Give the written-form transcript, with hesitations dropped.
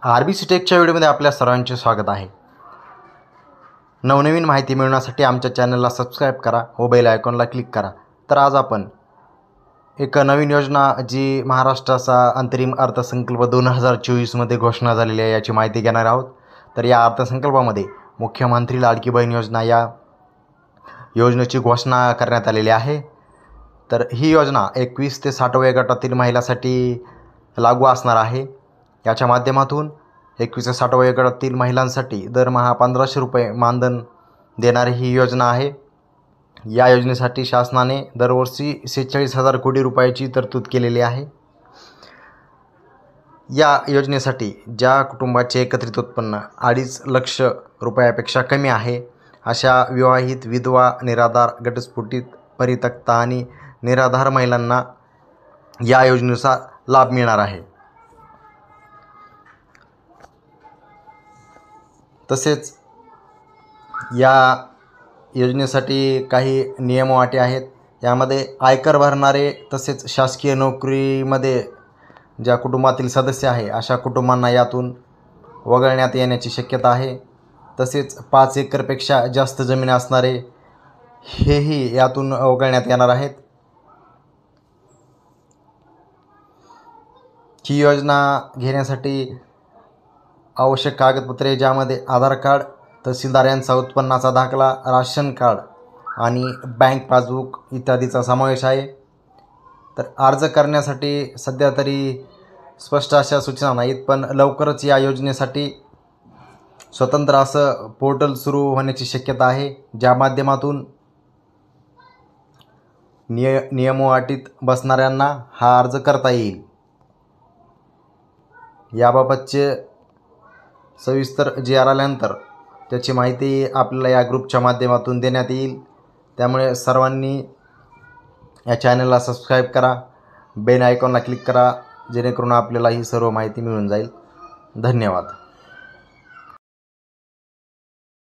RBC टेकच्या व्हिडिओमध्ये आपल्या सर्वांचे स्वागत आहे। नवनवीन माहिती मिळवण्यासाठी आमच्या चॅनलला सबस्क्राइब करा व बेल आयकॉनला क्लिक करा। तर आज आपण एक नवीन योजना जी महाराष्ट्राचा अंतरिम अर्थसंकल्प 2024 मध्ये घोषणा झालेली आहे याची माहिती घेणार आहोत। तर या अर्थसंकल्पामध्ये मुख्यमंत्री लाडकी बहीण योजना या योजनेची घोषणा करण्यात आलेली आहे। तर ही योजना 21 ते 60 वयोगटातील महिलांसाठी लागू असणार आहे। याच्या माध्यमातून 21 ते 60 वयोगटातील महिलांसाठी दरमहा 1500 रुपये मानधन देणारी ही योजना आहे। या योजनेसाठी शासनाने दरवर्षी 46,000 कोटी रुपयाची तरतूद केलेली आहे। या योजनेसाठी ज्या कुटुंबाचे एकत्रित उत्पन्न 2.5 लाख रुपयापेक्षा कमी आहे अशा विवाहित, विधवा, निराधार, घटस्फोटित, परित्यक्ता आणि निराधार महिलांना या योजनेचा लाभ मिळणार आहे। तसेच या योजनेसाठी काही नियम व अटी आहेत। यामध्ये आयकर भरणारे तसेच शासकीय नोकरीमध्ये ज्या कुटुंबातील सदस्य आहे अशा कुटुंबांना यातून वगळण्यात येण्याची शक्यता आहे। तसेच 5 एकरपेक्षा जास्त जमीन असणारे हेही यातून वगळण्यात येणार आहेत। ही योजना घेण्यासाठी आवश्यक कागदपत्रे ज्यामध्ये आधार कार्ड, तहसीलदार यांचा उत्पन्नाचा दाखला, राशन कार्ड आणि बँक पासबुक इत्यादीचा समावेश आहे। तर अर्ज करण्यासाठी सध्या तरी स्पष्ट अशा सूचना नाहीत, पण लवकरच या योजनेसाठी स्वतंत्र असं पोर्टल सुरू होण्याची शक्यता आहे, ज्या माध्यमातून नियम व अटीत बसणाऱ्यांना हा अर्ज करता येईल। याबाबतचे सविस्तर GR आल्यानंतर त्याची माहिती आपल्याला या ग्रुपच्या माध्यमातून देण्यात येईल। त्यामुळे सर्वांनी या चॅनलला सबस्क्राइब करा, बेल आयकॉनला क्लिक करा, जेणेकरून आपल्याला ही सर्व माहिती मिळून जाईल। धन्यवाद।